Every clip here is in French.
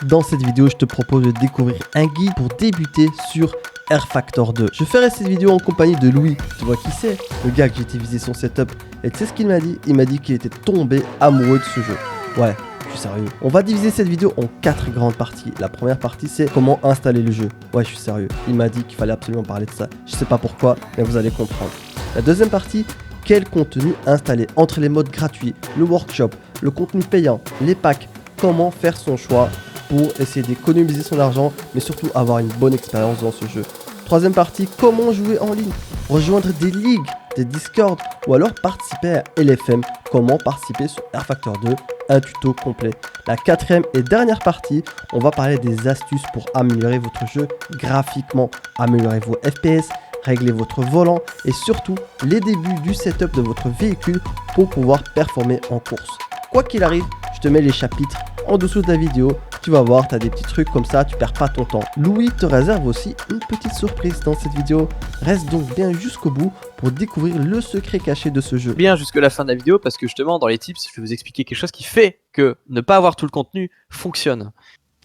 Dans cette vidéo, je te propose de découvrir un guide pour débuter sur rFactor 2. Je ferai cette vidéo en compagnie de Louis. Tu vois qui c'est? Le gars que j'ai utilisé son setup. Et tu sais ce qu'il m'a dit? Il m'a dit qu'il était tombé amoureux de ce jeu. Ouais, je suis sérieux. On va diviser cette vidéo en 4 grandes parties. La première partie, c'est comment installer le jeu. Ouais, je suis sérieux. Il m'a dit qu'il fallait absolument parler de ça. Je sais pas pourquoi, mais vous allez comprendre. La deuxième partie, quel contenu installer entre les modes gratuits, le workshop, le contenu payant, les packs, comment faire son choix pour essayer d'économiser son argent, mais surtout avoir une bonne expérience dans ce jeu. Troisième partie, comment jouer en ligne, rejoindre des ligues, des Discord, ou alors participer à LFM, comment participer sur rFactor 2, un tuto complet. La quatrième et dernière partie, on va parler des astuces pour améliorer votre jeu graphiquement, améliorer vos FPS, régler votre volant et surtout les débuts du setup de votre véhicule pour pouvoir performer en course. Quoi qu'il arrive, je te mets les chapitres en dessous de la vidéo, tu vas voir, tu as des petits trucs comme ça, tu perds pas ton temps. Louis te réserve aussi une petite surprise dans cette vidéo. Reste donc bien jusqu'au bout pour découvrir le secret caché de ce jeu. Bien jusque la fin de la vidéo parce que justement dans les tips je vais vous expliquer quelque chose qui fait que ne pas avoir tout le contenu fonctionne.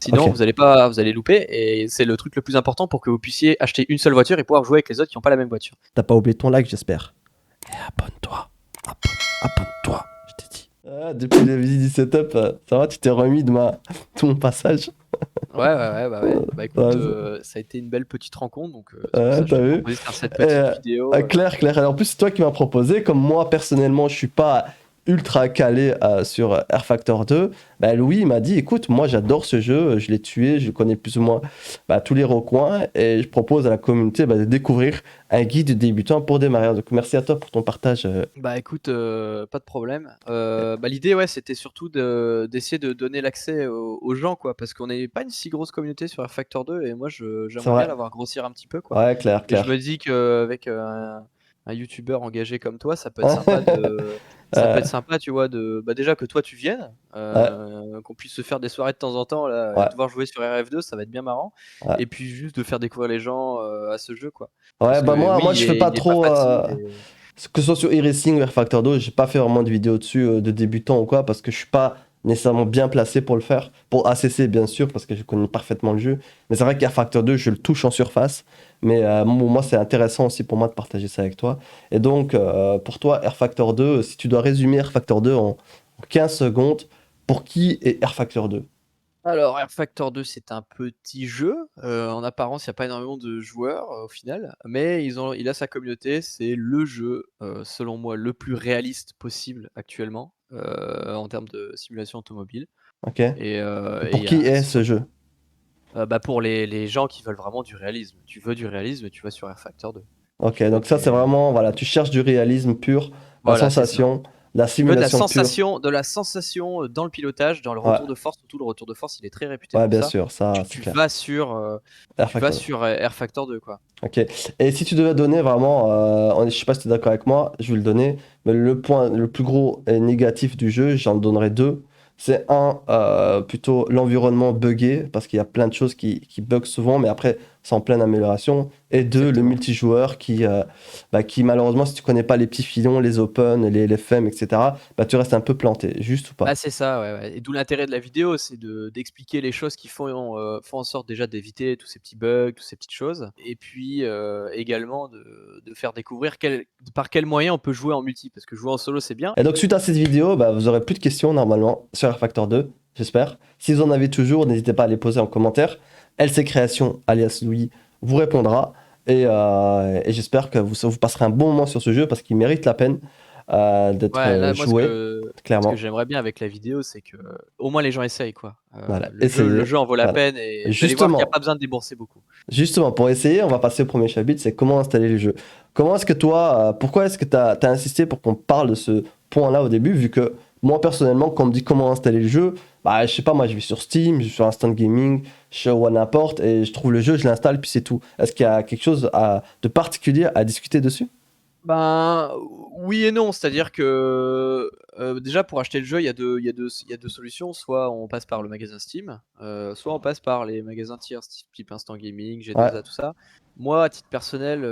Sinon Ok. vous allez louper et c'est le truc le plus important pour que vous puissiez acheter une seule voiture et pouvoir jouer avec les autres qui n'ont pas la même voiture. T'as pas oublié ton like, j'espère. Et abonne-toi. Abonne-toi, je t'ai dit. Ah, depuis la visite du setup, ça va, tu t'es remis de mon passage. Bah écoute, ça a été une belle petite rencontre donc c'est pour ça que je T'as t'ai vu? proposé de faire cette petite vidéo. Claire. Alors, en plus, c'est toi qui m'as proposé. Comme moi, personnellement, je suis pas ultra calé sur rFactor 2. Bah, Louis il m'a dit écoute, moi j'adore ce jeu, je l'ai tué, je connais plus ou moins tous les recoins et je propose à la communauté de découvrir un guide débutant pour démarrer. Donc, merci à toi pour ton partage. Bah écoute, pas de problème. L'idée ouais, c'était surtout d'essayer de donner l'accès aux gens quoi, parce qu'on n'est pas une si grosse communauté sur rFactor 2 et moi C'est j'aimerais bien vrai. la voir grossir un petit peu quoi. Ouais, Claire. Et je me dis qu'avec, un youtubeur engagé comme toi, ça peut être sympa Euh, tu vois, déjà que toi tu viennes, ouais, qu'on puisse se faire des soirées de temps en temps là et ouais, te voir jouer sur RF2, ça va être bien marrant. ouais. Et puis juste de faire découvrir les gens, à ce jeu quoi. Ouais, Parce que bah moi oui, je fais pas il est pas trop. facile et Que ce soit sur e-racing ou Factor 2, j'ai pas fait vraiment de vidéos dessus de débutant ou quoi, parce que je suis pas nécessairement bien placé pour le faire. Pour ACC, bien sûr, parce que je connais parfaitement le jeu. Mais c'est vrai qu'R-Factor 2, je le touche en surface. Mais moi, c'est intéressant aussi pour moi de partager ça avec toi. Et donc, pour toi, R-Factor 2, si tu dois résumer R-Factor 2 en 15 secondes, pour qui est R-Factor 2? alors, rFactor 2, c'est un petit jeu. En apparence, il y a pas énormément de joueurs, au final, mais il a sa communauté. C'est le jeu, selon moi, le plus réaliste possible actuellement, en termes de simulation automobile Ok. Et et il pour y qui a est ce sur jeu? pour les gens qui veulent vraiment du réalisme. Tu veux du réalisme, tu vas sur rFactor 2. Ok, Tu veux donc ça, c'est du vraiment, voilà, tu cherches du réalisme pur, la Voilà, c'est ça. sensation, la Tu veux simulation pure. de la sensation, dans le pilotage, dans le Ouais, retour de force, surtout le retour de force, il est très réputé ouais, pour bien ça. sûr, ça, Tu c'est tu clair. vas sur, heu, tu vas R-Factor 2. sur, rFactor 2, quoi. Ok. Et si tu devais donner vraiment, je sais pas si tu es d'accord avec moi, je vais le donner, mais le point le plus gros et négatif du jeu, j'en donnerais deux. C'est un, plutôt l'environnement buggé, parce qu'il y a plein de choses qui bug souvent, mais après, c'est en pleine amélioration. Et deux, le Exactement. multijoueur qui malheureusement, si tu connais pas les petits filons, les open, les LFM, etc., tu restes un peu planté, juste ou Bah, pas. c'est ça, ouais et d'où l'intérêt de la vidéo, c'est d'expliquer les choses qui font en sorte déjà d'éviter tous ces petits bugs, toutes ces petites choses et puis, également de faire découvrir par quels moyens on peut jouer en multi. Parce que jouer en solo, c'est bien. Et donc, suite à cette vidéo, vous aurez plus de questions normalement sur R-Factor 2, j'espère. Si vous en avez toujours, n'hésitez pas à les poser en commentaire. LC Création, alias Louis, vous répondra. Et j'espère que vous passerez un bon moment sur ce jeu parce qu'il mérite la peine d'être Ouais, là, moi, joué, ce que clairement. j'aimerais bien avec la vidéo, c'est que au moins les gens essayent, quoi. Voilà, Le essayez. jeu en vaut la Voilà. peine et vous allez voir qu'il y a Justement, pas besoin de débourser beaucoup. Justement, pour essayer, on va passer au premier chapitre, c'est comment installer le jeu. Comment est-ce que toi, pourquoi est-ce que tu as insisté pour qu'on parle de ce point-là au début, vu que moi personnellement, quand on me dit comment installer le jeu, je sais pas, moi je vais sur Steam, je vais sur Instant Gaming, je suis au n'importe, et je trouve le jeu, je l'installe, puis c'est tout. Est-ce qu'il y a quelque chose de particulier à discuter dessus? Ben, oui et non, c'est-à-dire que, déjà pour acheter le jeu, il y a 2 solutions. Soit on passe par le magasin Steam, soit on passe par les magasins tiers type Instant Gaming, Ouais, G2A, tout ça. Moi, à titre personnel,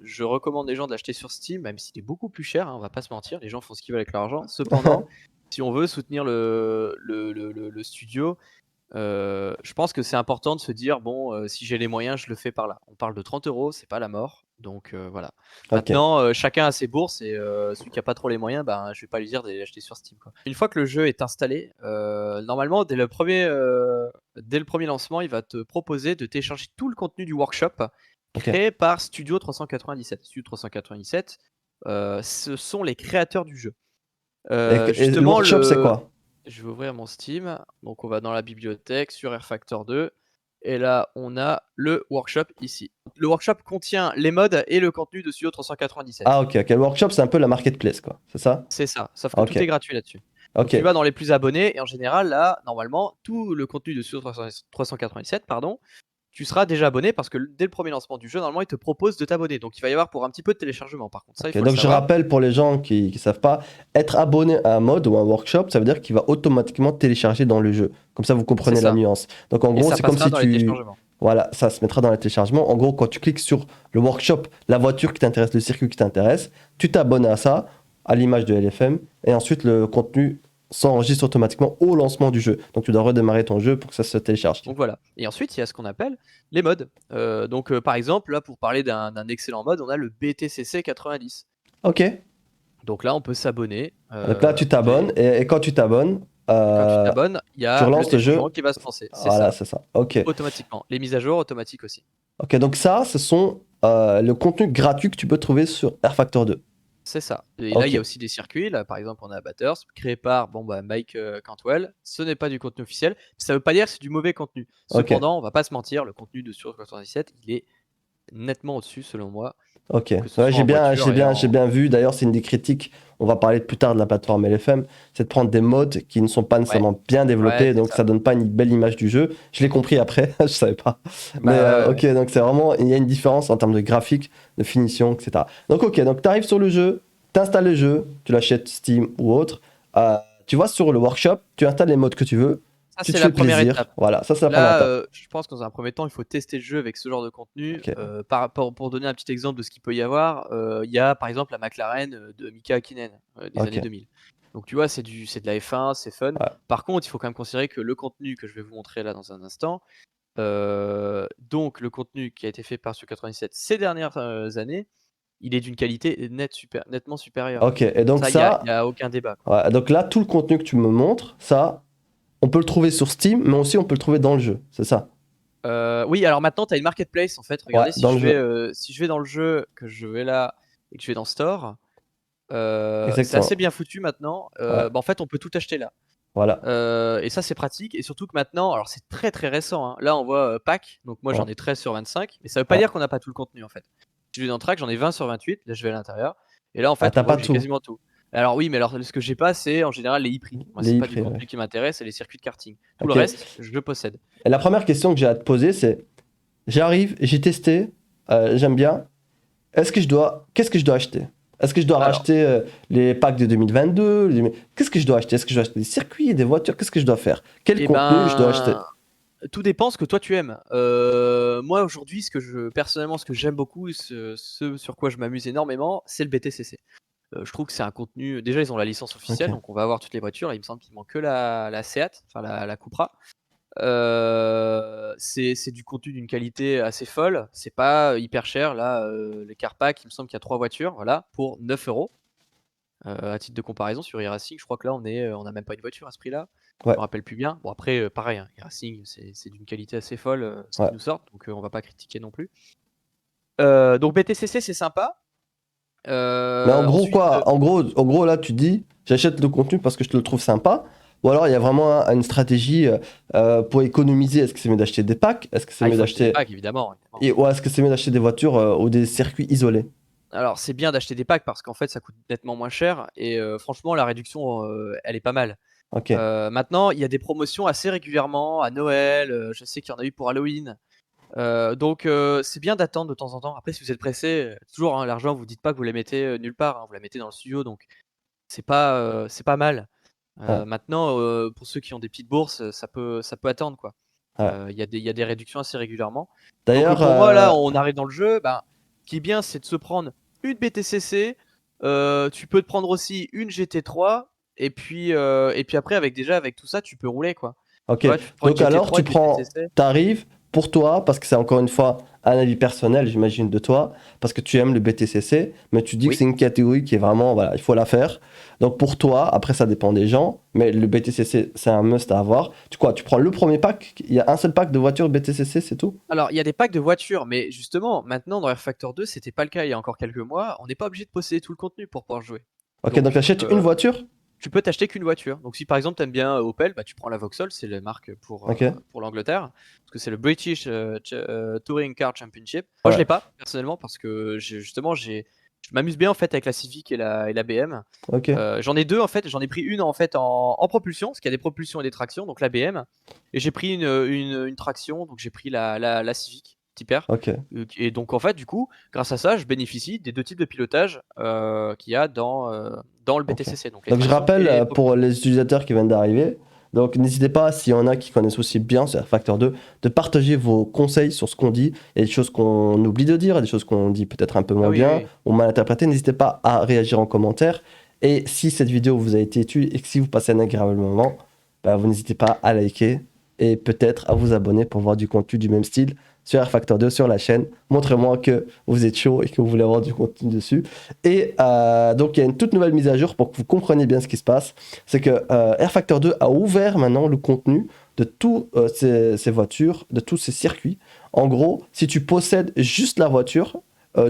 je recommande les gens d'acheter sur Steam, même s'il est beaucoup plus cher, hein, on va pas se mentir, les gens font ce qu'ils veulent avec leur argent. Cependant, si on veut soutenir le studio, je pense que c'est important de se dire: «Bon, si j'ai les moyens, je le fais par là». On parle de 30 €, c'est pas la mort, donc voilà. Ok. Maintenant, chacun a ses bourses et celui qui a pas trop les moyens, ben, je vais pas lui dire d'aller l'acheter sur Steam, quoi. Une fois que le jeu est installé, normalement dès le premier lancement, il va te proposer de télécharger tout le contenu du workshop Ok. créé par Studio 397. Studio 397, ce sont les créateurs du jeu. Et le Justement workshop, c'est quoi? je vais ouvrir mon Steam, donc on va dans la bibliothèque sur rFactor 2 et là on a le workshop ici. Le workshop contient les mods et le contenu de Studio 397. Ah, ok, ok. Le workshop, c'est un peu la marketplace, quoi. C'est ça? C'est ça, sauf que tout Ok. est gratuit là-dessus. Donc Ok. tu vas dans les plus abonnés et en général là, normalement, tout le contenu de Studio 397, pardon, tu seras déjà abonné parce que dès le premier lancement du jeu, normalement, il te propose de t'abonner. Donc il va y avoir pour un petit peu de téléchargement par contre, ça il Ok, faut le donc je savoir. rappelle pour les gens qui ne savent pas, être abonné à un mode ou un workshop, ça veut dire qu'il va automatiquement télécharger dans le jeu. Comme ça, vous C'est comprenez la ça. nuance. Donc en Et gros, ça c'est comme passera si dans les tu... téléchargements. Voilà, ça se mettra dans les téléchargements. En gros, quand tu cliques sur le workshop, la voiture qui t'intéresse, le circuit qui t'intéresse, tu t'abonnes à ça, à l'image de LFM, et ensuite le contenu s'enregistre automatiquement au lancement du jeu. Donc tu dois redémarrer ton jeu pour que ça se télécharge. Donc voilà. Et ensuite, il y a ce qu'on appelle les mods. Donc par exemple, là, pour parler d'un excellent mode, on a le BTCC 90. Ok. Donc là, on peut s'abonner. Donc là, tu t'abonnes, et quand tu t'abonnes, Quand tu t'abonnes, il y tu a le relances le téléchargement jeu. qui va se lancer. C'est Voilà, ça, c'est ça. Ok. automatiquement. Les mises à jour automatiques aussi. Ok, donc ça, ce sont le contenu gratuit que tu peux trouver sur rFactor 2. C'est ça. Et là, il y a Ok, aussi des circuits. Là, par exemple, on a Batters, créé par Mike Cantwell. Ce n'est pas du contenu officiel. Ça ne veut pas dire que c'est du mauvais contenu. ok, Cependant, on va pas se mentir, le contenu de Studio 97, il est nettement au-dessus, selon moi, ok. que ce Ouais, soit en voiture et j'ai en. bien vu. D'ailleurs, c'est une des critiques. On va parler plus tard de la plateforme LFM. C'est de prendre des modes qui ne sont pas Ouais, nécessairement bien ouais, développés, c'est donc ça. ça donne pas une belle image du jeu. Je l'ai compris après, je savais pas. Mais Bah ouais, ouais, ok, ouais. donc c'est vraiment, il y a une différence en termes de graphique, de finition, etc. Donc ok, donc tu arrives sur le jeu, tu installes le jeu, tu l'achètes Steam ou autre. Tu vas sur le workshop, tu installes les modes que tu veux, Ça, tu te c'est fais la première plaisir. étape. Voilà, ça c'est la première Là, étape. je pense que dans un premier temps, il faut tester le jeu avec ce genre de contenu. Ok, Par rapport, pour donner un petit exemple de ce qu'il peut y avoir, il y a par exemple la McLaren de Mika Hakkinen des ok, années 2000. Donc tu vois, c'est de la F1, c'est fun. ouais, Par contre, il faut quand même considérer que le contenu que je vais vous montrer là dans un instant, donc le contenu qui a été fait par ce 97 ces dernières années, il est d'une qualité nettement supérieure. ok. Et donc Ça, il y ça, a aucun débat, quoi. ouais, donc là, tout le contenu que tu me montres, ça, on peut le trouver sur Steam, mais aussi on peut le trouver dans le jeu, c'est ça? Oui, alors maintenant tu as une marketplace en fait. Ouais, Regardez, dans le jeu. si je vais dans le jeu, que je vais là et que je vais dans Store, c'est Exactement. assez bien foutu maintenant. Ouais, En fait, on peut tout acheter là. voilà. Et ça, c'est pratique et surtout que maintenant, alors c'est très, très récent, hein. Là, on voit, pack, donc moi Ouais, j'en ai 13 sur 25, mais ça veut pas ouais. dire qu'on n'a pas tout le contenu en fait. Si je vais dans Track, j'en ai 20 sur 28, là je vais à l'intérieur et là en Ah, fait, t'as on voit pas que j'ai tout. quasiment tout. Alors oui, mais alors ce que j'ai pas, c'est en général les e-prix. Moi, Les c'est pas du e-prix, ouais. contenu qui m'intéresse, c'est les circuits de karting. Tout le Ok. reste, je le possède. Et la première question que j'ai à te poser, c'est, j'arrive, j'ai testé, j'aime bien. Qu'est-ce que je dois acheter? Est-ce que je dois Alors racheter les packs de 2022? Qu'est-ce que je dois acheter? Est-ce que je dois acheter des circuits, des voitures? Qu'est-ce que je dois faire? Quel et contenu je dois acheter? ben tout dépend ce que toi tu aimes. Moi aujourd'hui, personnellement, ce que j'aime beaucoup, ce sur quoi je m'amuse énormément, c'est le BTCC. Je trouve que c'est un contenu. Déjà, ils ont la licence Ok. officielle, donc on va avoir toutes les voitures. Il me semble qu'il manque que la Seat, enfin la Cupra. C'est du contenu d'une qualité assez folle. C'est pas hyper cher. Là, les car packs, il me semble qu'il y a 3 voitures, voilà, pour 9 €. À titre de comparaison, sur e-Racing, je crois que là, on a même pas une voiture à ce prix-là. Je Ouais, me rappelle plus bien. Bon, après, pareil, hein, e-Racing, c'est d'une qualité assez folle ce ouais. qu'ils nous sortent, donc on va pas critiquer non plus. Donc BTCC, c'est sympa. Mais en gros, Ensuite, quoi? En gros, là, tu dis, j'achète le contenu parce que je te le trouve sympa. Ou alors, il y a vraiment une stratégie pour économiser. Est-ce que c'est mieux d'acheter des packs? Est-ce que c'est il mieux faut acheter des d'acheter... packs, évidemment, évidemment. Ou est-ce que c'est mieux d'acheter des voitures ou des circuits isolés? Alors, c'est bien d'acheter des packs parce qu'en fait, ça coûte nettement moins cher et franchement, la réduction, elle est pas mal. Ok. Maintenant, il y a des promotions assez régulièrement à Noël, je sais qu'il y en a eu pour Halloween. Donc c'est bien d'attendre de temps en temps. Après, si vous êtes pressé, toujours, hein, l'argent, vous dites pas que vous la mettez, nulle part, hein, vous la mettez dans le studio, donc c'est pas mal. Ouais, Maintenant, pour ceux qui ont des petites bourses, ça peut attendre, quoi. ouais. Il y a des réductions assez régulièrement. Donc D'ailleurs, pour moi, là, on arrive dans le jeu, ben, ce qui est bien, c'est de se prendre une BTCC, tu peux te prendre aussi une GT3 et puis après avec tout ça, tu peux rouler, quoi. Ok, Ouais, tu prends une donc alors GT3, tu une prends, BTCC. t'arrives pour toi, parce que c'est encore une fois un avis personnel, j'imagine, de toi, parce que tu aimes le BTCC, mais tu dis que Oui. c'est une catégorie qui est vraiment, voilà, il faut la faire. Donc pour toi, après ça dépend des gens, mais le BTCC, c'est un must à avoir. Tu prends le premier pack, il y a un seul pack de voitures BTCC, c'est tout? Alors, il y a des packs de voitures, mais justement, maintenant, dans Air Factor 2, c'était pas le cas il y a encore quelques mois. On n'est pas obligé de posséder tout le contenu pour pouvoir jouer. Ok, donc achète une voiture? Tu peux t'acheter qu'une voiture. Donc, si par exemple, tu aimes bien Opel, bah, tu prends la Vauxhall, c'est la marque Ok, pour l'Angleterre, parce que c'est le British Touring Car Championship. Moi, je ouais, l'ai pas, personnellement, parce que justement, je m'amuse bien en fait avec la Civic et la BM. ok, J'en ai deux en fait, j'en ai pris une en fait en propulsion, parce qu'il y a des propulsions et des tractions, donc la BM. Et j'ai pris une traction, donc j'ai pris la Civic Type R. ok, Et donc en fait, du coup, grâce à ça, je bénéficie des deux types de pilotage qu'il y a dans le ok. BTCC, donc les Donc je tractions et rappelle les pour propulsions. les utilisateurs qui viennent d'arriver, donc n'hésitez pas, s'il y en a qui connaissent aussi bien ce Factor 2, de partager vos conseils sur ce qu'on dit. Il y a des choses qu'on oublie de dire, des choses qu'on dit peut-être un peu Ah moins oui, oui, bien oui. ou mal interprétées. N'hésitez pas à réagir en commentaire. Et si cette vidéo vous a été utile et que si vous passez un agréable moment, bah, vous n'hésitez pas à liker et peut-être à vous abonner pour voir du contenu du même style sur R Factor 2 sur la chaîne. Montrez-moi que vous êtes chaud et que vous voulez avoir du contenu dessus. Et donc, il y a une toute nouvelle mise à jour pour que vous compreniez bien ce qui se passe. C'est que R Factor 2 a ouvert maintenant le contenu de toutes ces voitures, de tous ces circuits. En gros, si tu possèdes juste la voiture,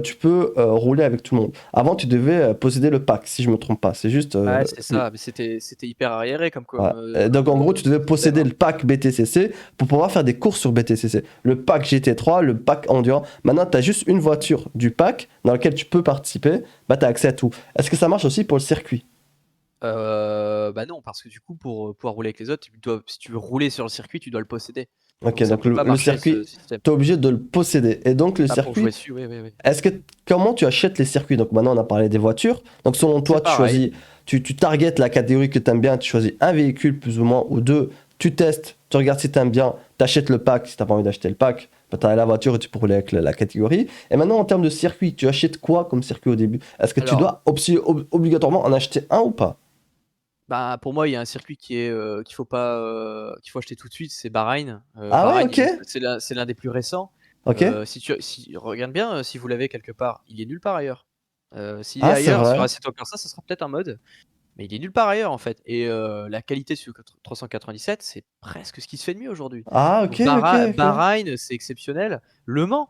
tu peux rouler avec tout le monde. Avant, tu devais posséder le pack, si je me trompe pas. C'est juste Ouais, c'est ça, mais c'était hyper arriéré ouais. Donc en gros, tu devais système, posséder hein. le pack BTCC pour pouvoir faire des courses sur BTCC. Le pack GT3, le pack Endurance. Maintenant, tu as juste une voiture du pack dans laquelle tu peux participer. Bah, tu as accès à tout. Est-ce que ça marche aussi pour le circuit? Bah non, parce que du coup, pour pouvoir rouler avec les autres, si tu veux rouler sur le circuit, tu dois le posséder. Ok, Donc ça donc peut pas le marcher ce circuit, système. tu es obligé de le posséder. Et donc le Ah, pour jouer circuit, dessus, oui, oui, oui. est-ce que comment tu achètes les circuits? Donc maintenant, on a parlé des voitures. Donc selon C'est toi, tu pareil. choisis, tu targetes la catégorie que tu aimes bien, tu choisis un véhicule plus ou moins, ou deux, tu testes, tu regardes si tu aimes bien, tu achètes le pack. Si tu n'as pas envie d'acheter le pack, bah, tu as la voiture et tu peux rouler avec la catégorie. Et maintenant, en termes de circuit, tu achètes quoi comme circuit au début? Est-ce que tu Alors, dois obligatoirement en acheter un ou pas? bah, pour moi, il y a un circuit qu'il faut pas, qu'il faut acheter tout de suite, c'est Bahreïn. Ah ouais, Bahreïn, ok, c'est l'un des plus récents. ok. Si regarde bien, si vous l'avez quelque part, il est nulle part ailleurs. S'il est Ah, c'est ailleurs sur vrai. Assetto Corsa, ça sera peut-être un mode, mais il est nulle part ailleurs en fait. Et la qualité sur 397, c'est presque ce qui se fait de mieux aujourd'hui. Ah, ok, Donc ok, ok. Bahreïn, c'est exceptionnel. Le Mans,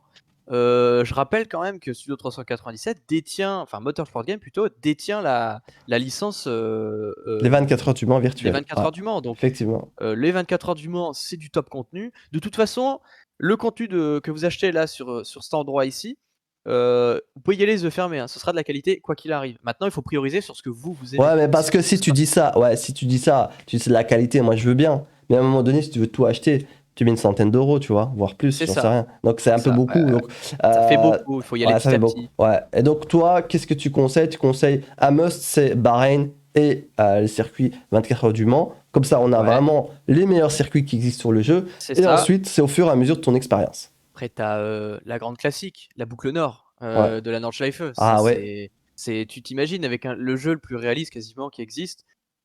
je rappelle quand même que Studio 397 détient, enfin Motorsport Game plutôt, détient la licence Les 24 heures du Mans des virtuel. 24 Ouais, heures du Mans. Donc effectivement. les 24 heures du Mans, c'est du top contenu. De toute façon, le contenu que vous achetez là sur cet endroit ici, vous pouvez y aller les yeux fermés, hein, ce sera de la qualité quoi qu'il arrive. Maintenant, il faut prioriser sur ce que vous aimez. Ouais, mais Si parce que vous si tu ça dis ça, ouais, si tu dis ça, tu dis c'est de la qualité, moi je veux bien. Mais à un moment donné, si tu veux tout acheter, tu mets une centaine d'euros, tu vois, voire plus, c'est j'en sais ça, rien. Donc c'est c'est un peu ça. beaucoup. Donc, Ça fait euh, beaucoup, il faut y aller ouais, ça petit fait à beaucoup. petit. Ouais. Et donc toi, qu'est-ce que tu conseilles? Tu conseilles un must, c'est Bahreïn et le circuit 24 heures du Mans. Comme ça, on a Ouais, vraiment les meilleurs circuits qui existent sur le jeu. c'est Et ça. ensuite, c'est au fur et à mesure de ton expérience. Après, tu as, la grande classique, la boucle nord, Ouais. de la Nordschleife. Ça, Ah ouais. c'est tu t'imagines avec le jeu le plus réaliste quasiment qui existe.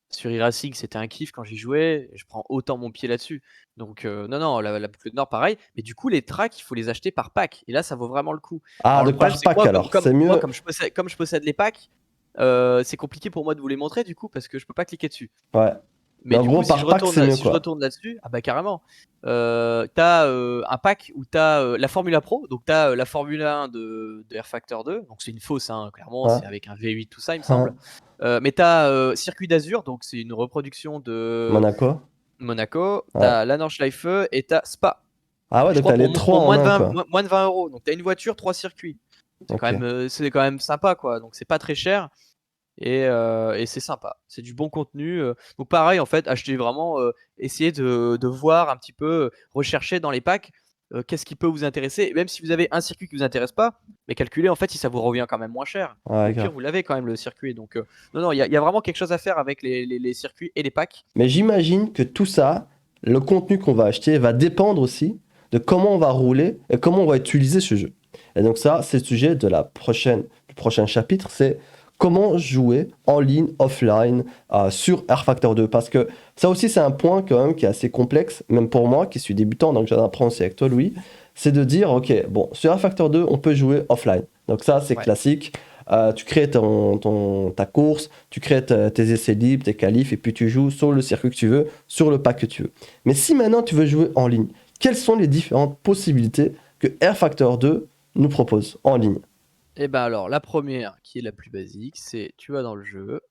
Sur e-Racing, c'était un kiff quand j'y jouais, je prends autant mon pied là-dessus. Donc non, non, la boucle nord pareil, mais du coup les tracks, il faut les acheter par pack et là ça vaut vraiment le coup. Ah, Alors le donc problème par c'est que pack alors, c'est mieux. comme je possède les packs, c'est compliqué pour moi de vous les montrer du coup parce que je peux pas cliquer dessus. Ouais. Mais Mais en du gros, coup, si je par pack, retourne c'est là mieux si je quoi. retourne là-dessus, ah bah carrément. Tu as, un pack où tu as, la Formula Pro, donc tu as, la Formule 1 de R Factor 2, donc c'est une fausse, hein, clairement, Ouais. c'est avec un V8 tout ça, il me semble. Hein. Mais tu as, Circuit d'Azur, donc c'est une reproduction de Monaco. Monaco. Tu Ouais. as la Nordschleife et tu as Spa. Ah ouais, Je donc crois t'as les trois pour en un quoi. moins de 20 €. Donc tu as une voiture, 3 circuits. Ok. C'est quand même sympa, quoi, donc c'est pas très cher. Et c'est sympa, c'est du bon contenu. Donc pareil en fait, acheter vraiment, essayer de voir un petit peu, rechercher dans les packs, qu'est-ce qui peut vous intéresser. Et même si vous avez un circuit qui vous intéresse pas, mais calculez en fait si ça vous revient quand même moins cher. Ouais, Au pire, grave. vous l'avez quand même le circuit. Donc non, non, il y a vraiment quelque chose à faire avec les circuits et les packs. Mais j'imagine que tout ça, le contenu qu'on va acheter, va dépendre aussi de comment on va rouler et comment on va utiliser ce jeu. Et donc ça, c'est le sujet de du prochain chapitre, c'est comment jouer en ligne, offline, sur R-Factor 2. Parce que ça aussi, c'est un point quand même qui est assez complexe, même pour moi qui suis débutant, donc j'en apprends aussi avec toi, Louis. C'est de dire, ok, bon, sur R-Factor 2, on peut jouer offline. Donc ça, c'est Ouais. classique. Tu crées ta course, tu crées tes essais libres, tes qualifs, et puis tu joues sur le circuit que tu veux, sur le pack que tu veux. Mais si maintenant tu veux jouer en ligne, quelles sont les différentes possibilités que R-Factor 2 nous propose en ligne? Et ben alors, la première, qui est la plus basique, c'est tu vas dans le jeu,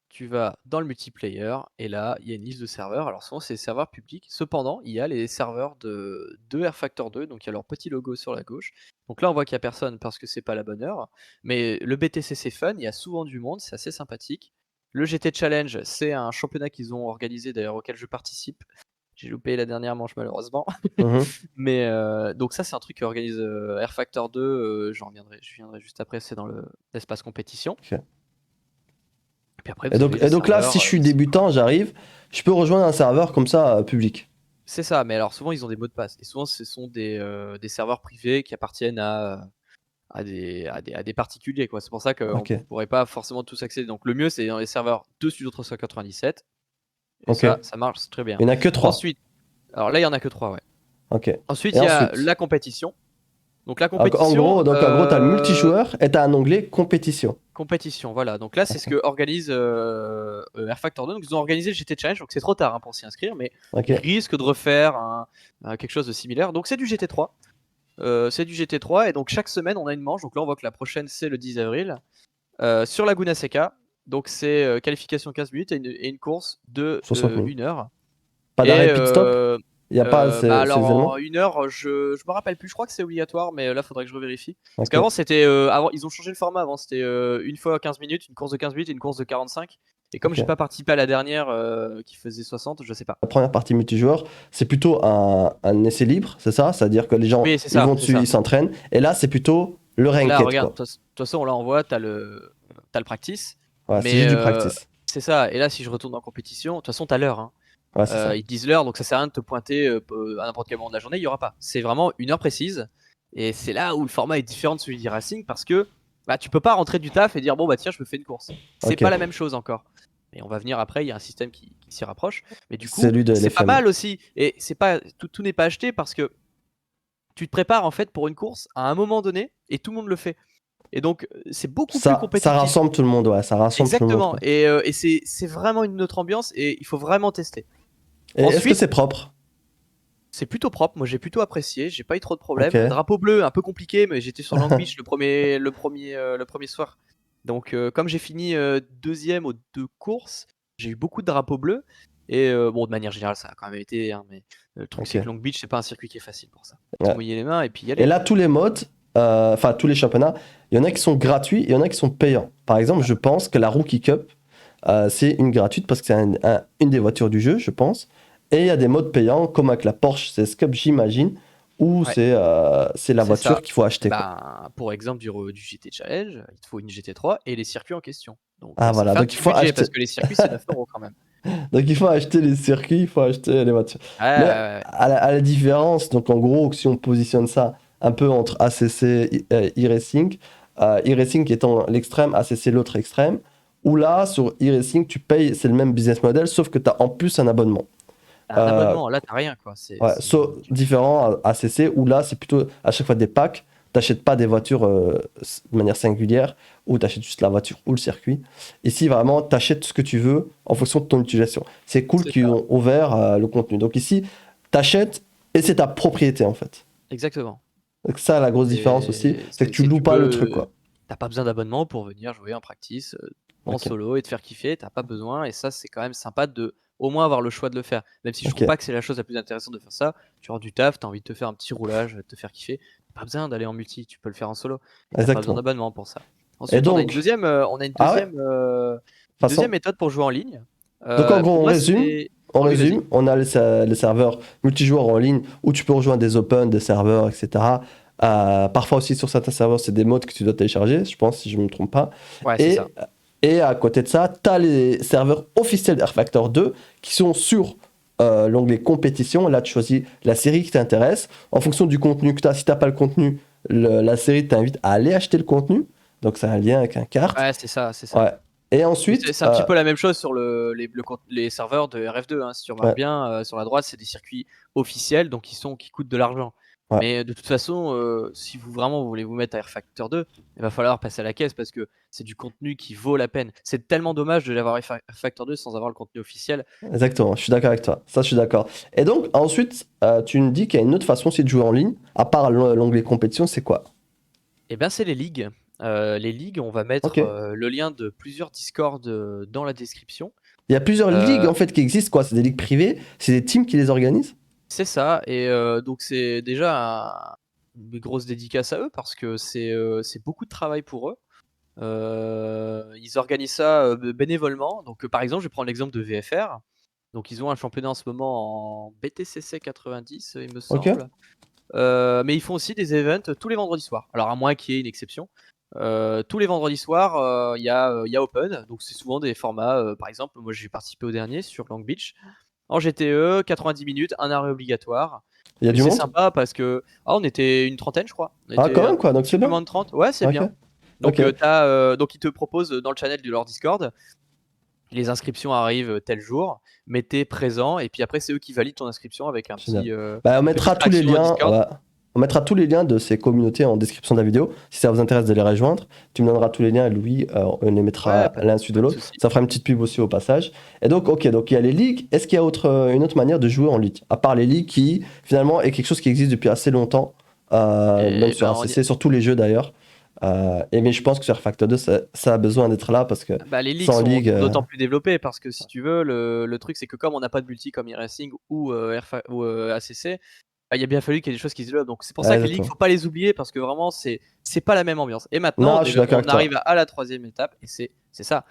tu vas dans le multiplayer, et là, il y a une liste de serveurs. Alors souvent, c'est des serveurs publics. Cependant, il y a les serveurs de R-Factor 2, donc il y a leur petit logo sur la gauche. Donc là, on voit qu'il n'y a personne parce que c'est pas la bonne heure. Mais le BTC, c'est fun, il y a souvent du monde, c'est assez sympathique. Le GT Challenge, c'est un championnat qu'ils ont organisé, d'ailleurs, auquel je participe. J'ai loupé la dernière manche, malheureusement. Mhm. Mais donc ça, c'est un truc qu'organise R-Factor 2, je viendrai juste après, c'est dans l'espace compétition. Ok. Et puis après, Et vous avez les donc là, serveurs, si je suis débutant, j'arrive, je peux rejoindre un serveur comme ça, public. c'est ça, mais alors souvent, ils ont des mots de passe. Et souvent, ce sont des serveurs privés qui appartiennent à des particuliers, quoi. C'est pour ça qu'on Ok, ne pourrait pas forcément tous accéder. Donc le mieux, c'est dans les serveurs de Studio 397. Et ok. ça marche très bien. Il n'y en a que 3. Ensuite, alors là, il y en a que 3, ouais. Ok. Ensuite, Et il y a ensuite, la compétition. Donc la en compétition, gros, tu as le multijoueur et tu as un onglet compétition. compétition, voilà. Donc là, c'est ce Ok. que organise R-Factor 2. Donc ils ont organisé le GT Challenge, donc c'est trop tard hein, pour s'y inscrire, mais Ok. ils risquent de refaire quelque chose de similaire. Donc c'est du GT3. C'est du GT3, et donc chaque semaine, on a une manche. Donc là, on voit que la prochaine, c'est le 10 avril, sur Laguna Seca. Donc c'est qualification 15 minutes et une course de 60 minutes. 1 heure. Pas Et d'arrêt pit stop? Il n'y a pas bah ces alors éléments? en 1 heure, je me rappelle plus, je crois que c'est obligatoire, mais là faudrait que je revérifie. Parce Ok. qu'avant c'était, avant ils ont changé le format, avant c'était une fois 15 minutes, une course de 15 minutes et une course de 45. Et comme Ok. j'ai pas participé à la dernière qui faisait 60, je sais pas. La première partie multijoueur, c'est plutôt un essai libre, c'est ça? C'est-à-dire que les gens, Oui, c'est ils ça, vont c'est dessus, ça. ils s'entraînent. Et là, c'est plutôt le Là ranked, regarde, quoi. de toute façon là on voit, t'as le practice, Voilà, c'est mais juste du practice. c'est ça. Et là si je retourne en compétition, de toute façon t'as l'heure, hein. Ouais, c'est ça. Ils te disent l'heure, donc ça sert à rien de te pointer à n'importe quel moment de la journée, il y aura pas. C'est vraiment 1 heure précise, et c'est là où le format est différent de celui d'e-racing, parce que bah, tu peux pas rentrer du taf et dire bon bah tiens je me fais une course. C'est Ok. pas la même chose encore. Et on va venir après, il y a un système qui s'y rapproche. Mais du C'est coup, lui de c'est pas l'FM. mal aussi. Et c'est pas tout n'est pas acheté, parce que tu te prépares en fait pour une course à un moment donné et tout le monde le fait. Et donc c'est beaucoup plus Ça compétitif. rassemble tout le monde, ouais. Ça rassemble tout le monde, Exactement. quoi. Et c'est vraiment une autre ambiance, et il faut vraiment tester. Et est-ce que Ensuite, c'est propre? c'est plutôt propre, moi j'ai plutôt apprécié, j'ai pas eu trop de Ok. problèmes. Drapeau bleu, un peu compliqué, mais j'étais sur Long Beach le premier soir. Donc comme j'ai fini deuxième aux 2 courses, j'ai eu beaucoup de drapeaux bleus. Et bon, de manière générale, ça a quand même été, hein, mais le truc c'est Ok. que Long Beach, c'est pas un circuit qui est facile pour ça. Se Ouais. mouiller les mains et puis y Et aller, là, quoi. tous les modes, enfin tous les championnats, il y en a qui sont gratuits et il y en a qui sont payants. Par exemple, je pense que la Rookie Cup, c'est une gratuite parce que c'est une des voitures du jeu, je pense. Et il y a des modes payants, comme avec la Porsche CS Cup, j'imagine, où Ouais, c'est la c'est ça. voiture qu'il faut acheter, quoi. Ben, pour exemple, du GT Challenge, il te faut une GT3 et les circuits en question. Donc Ah ça voilà, fait un donc il petit faut budget, acheter, parce que les circuits c'est 9 € quand même. donc il faut acheter les circuits, il faut acheter les voitures. Ouais, ouais, Mais ouais. à la différence, donc en gros, si on positionne ça un peu entre ACC et e-racing, e-racing étant l'extrême, ACC l'autre extrême, où là, sur e-racing, tu payes, c'est le même business model, sauf que tu as en plus un abonnement. Un Euh, abonnement, là t'as rien, quoi. ouais, différent à ACC, où là, c'est plutôt à chaque fois des packs. T'achètes pas des voitures de manière singulière, ou t'achètes juste la voiture ou le circuit. Ici, vraiment, t'achètes ce que tu veux en fonction de ton utilisation. C'est cool C'est qu'ils ça. ont ouvert le contenu. Donc ici, t'achètes et c'est ta propriété, en fait. Exactement. Donc ça, la grosse différence aussi, c'est que tu loues pas le truc, quoi. T'as pas besoin d'abonnement pour venir jouer en practice, en Ok, solo, et te faire kiffer. T'as pas besoin, et ça c'est quand même sympa de au moins avoir le choix de le faire. Même si je trouve ok. pas que c'est la chose la plus intéressante de faire ça. Tu rentres du taf, t'as envie de te faire un petit roulage, de te faire kiffer. T'as pas besoin d'aller en multi, tu peux le faire en solo. Et t'as pas besoin Exactement. d'abonnement pour ça. Et Ensuite, on a une donc, deuxième, ah ouais, façon. méthode pour jouer en ligne. Donc en gros, Pour on moi, résume. c'est. On Oh oui, vas-y. résume, on a les serveurs multijoueurs en ligne où tu peux rejoindre des open, des serveurs, etc. Parfois aussi sur certains serveurs, c'est des modes que tu dois télécharger, je pense, si je ne me trompe pas. Ouais, c'est Et, ça. et à côté de ça, tu as les serveurs officiels d'R-Factor 2 qui sont sur l'onglet compétition. Là, tu choisis la série qui t'intéresse. En fonction du contenu que tu as, si tu n'as pas le contenu, la série t'invite à aller acheter le contenu. Donc c'est un lien avec un kart. Ouais, c'est ça, c'est ça. Ouais. Et C'est ensuite, c'est un petit peu la même chose sur les serveurs de RF2, hein. Si tu remarques ouais, bien, sur la droite, c'est des circuits officiels, donc qui coûtent de l'argent. ouais. Mais de toute façon, si vous voulez vous mettre à rFactor 2, il va falloir passer à la caisse parce que c'est du contenu qui vaut la peine. C'est tellement dommage de l'avoir rFactor 2 sans avoir le contenu officiel. Exactement, je suis d'accord avec toi. Ça, je suis d'accord. Et donc, ensuite, tu me dis qu'il y a une autre façon aussi de jouer en ligne, à part l'onglet compétition, c'est quoi? Et ben, c'est les ligues. Les ligues, on va Ok. mettre, le lien de plusieurs Discord, dans la description. Il y a plusieurs ligues Heu en fait qui existent, quoi. C'est des ligues privées, c'est des teams qui les organisent. C'est ça et donc c'est déjà une grosse dédicace à eux parce que c'est beaucoup de travail pour eux. Ils organisent ça, bénévolement. Donc, par exemple, je vais prendre l'exemple de VFR. Donc ils ont un championnat en ce moment en BTCC 90, il me Ok. semble. Mais ils font aussi des events tous les vendredis soirs. Alors à moins qu'il y ait une exception. Tous les vendredis soirs, il y a Open. Donc c'est souvent des formats, par exemple, moi j'ai participé au dernier sur Long Beach. En GTE, 90 minutes, un arrêt obligatoire. Il y a Et du c'est monde? sympa parce que on était une trentaine, je crois. On Ah, était quand un même, quoi. Donc petit c'est peu bien. moins de 30. Ouais, c'est Ok. bien. Ok. Donc, donc ils te proposent dans le channel de leur Discord, les inscriptions arrivent tel jour, mettez présent, et puis après c'est eux qui valident ton inscription avec Génial. On une petite mettra tous les réaction au liens. Discord. On mettra tous les liens de ces communautés en description de la vidéo. Si ça vous intéresse de les rejoindre, tu me donneras tous les liens et Louis, on les Ouais, mettra l'un dessus de pas de l'autre. souci. Ça fera une petite pub aussi au passage. Et donc, ok, donc il y a les ligues. Est-ce qu'il y a une autre manière de jouer en ligue? À part les ligues qui, finalement, est quelque chose qui existe depuis assez longtemps, même Et sur ben ACC, sur tous les jeux d'ailleurs. Mais je pense que sur Factor 2, ça a besoin d'être là parce que bah, les ligues sans sont ligue. d'autant plus développées parce que si tu veux, le truc c'est que comme on n'a pas de multi comme e-racing ou, ACC, bah, il a bien fallu qu'il y ait des choses qui se développent. Donc c'est pour ça que les ligues, Exactement. faut pas les oublier parce que vraiment c'est pas la même ambiance. Et maintenant, Non, je suis déjà, d'accord on avec arrive toi. à la troisième étape et c'est ça.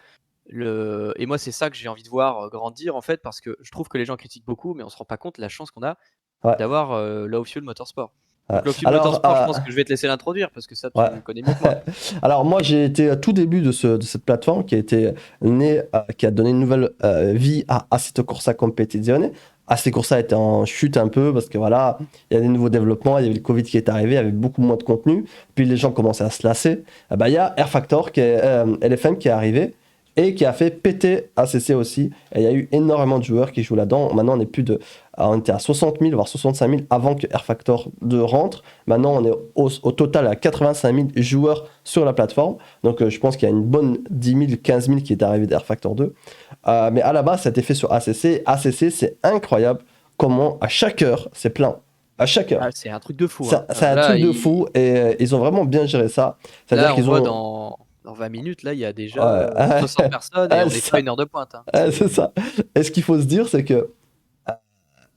Et moi, c'est ça que j'ai envie de voir grandir en fait, parce que je trouve que les gens critiquent beaucoup, mais on se rend pas compte la chance qu'on a Ouais. d'avoir Low Fuel Motorsport. Ouais. Donc Low Fuel Alors, Motorsport, je pense que je vais te laisser l'introduire parce que ça, ouais. tu connais mieux que moi. Alors moi j'ai été à tout début de cette plateforme qui a été née, qui a donné une nouvelle vie à Assetto Corsa Competizione. Assetto Corsa était en chute un peu parce que voilà, il y a des nouveaux développements, il y avait le Covid qui est arrivé, il y avait beaucoup moins de contenu, puis les gens commençaient à se lasser. Il y a rFactor qui est LFM qui est arrivé et qui a fait péter ACC aussi. Et il y a eu énormément de joueurs qui jouent là-dedans. Maintenant on était à 60 000 voire 65 000 avant que rFactor 2 rentre. Maintenant, on est au total à 85 000 joueurs sur la plateforme. Donc, je pense qu'il y a une bonne 10 000, 15 000 qui est arrivé d'rFactor 2. Mais à la base, ça a été fait sur ACC. ACC, c'est incroyable comment à chaque heure, c'est plein. À chaque heure. Ah, c'est un truc de fou, hein. C'est un Là, truc de fou et ils ont vraiment bien géré ça. C'est-à-dire là, on qu'ils voit ont. dans 20 minutes, là, il y a déjà Ouais, 60 personnes et on n'est pas ça, une heure de pointe, hein. C'est c'est ça. Et ce qu'il faut se dire, c'est que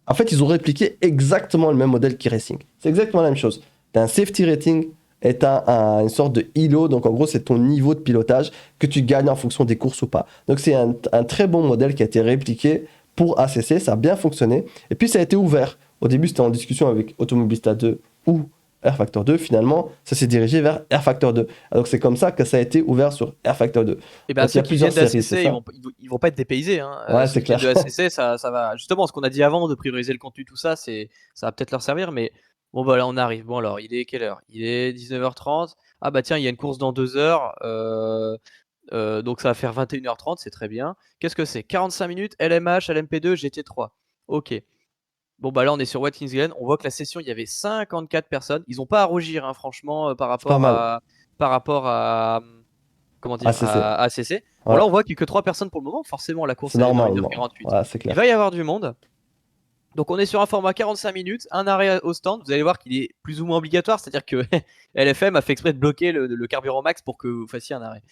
en fait, ils ont répliqué exactement le même modèle qu'e-racing. C'est exactement la même chose. Tu as un safety rating et tu as une sorte de ILO. Donc, en gros, c'est ton niveau de pilotage que tu gagnes en fonction des courses ou pas. Donc, c'est un très bon modèle qui a été répliqué pour ACC. Ça a bien fonctionné. Et puis, ça a été ouvert. Au début, c'était en discussion avec Automobilista 2 ou rFactor 2. Finalement, ça s'est dirigé vers rFactor 2. Donc, c'est comme ça que ça a été ouvert sur rFactor 2. Et ben Donc, il y ceux a qui plusieurs viennent séries, c'est d'ACC, ça? ils vont pas être dépaysés, hein. Ouais, Ceux c'est qui viennent clair. de ACC, ça va justement, ce qu'on a dit avant de prioriser le contenu, tout ça, ça va peut-être leur servir, mais bon, bah, là, on arrive. Bon, alors, il est quelle heure? Il est 19h30. Ah bah tiens, il y a une course dans 2 heures, donc ça va faire 21h30, c'est très bien. Qu'est-ce que c'est? 45 minutes, LMH, LMP2, GT3. OK. Bon, bah, là, on est sur Watkins Glen. On voit que la session, il y avait 54 personnes. Ils ont pas à rougir, hein, franchement, C'est pas mal. par rapport à, comment dire? ACC. À ACC. Bon, Ouais, là, on voit qu'il y a que 3 personnes pour le moment. Forcément, la course, c'est elle est dans normal. 1h48. Ouais, c'est Il clair. va y avoir du monde. Donc, on est sur un format 45 minutes, un arrêt au stand. Vous allez voir qu'il est plus ou moins obligatoire. C'est-à-dire que LFM a fait exprès de bloquer le carburant max pour que vous fassiez un arrêt.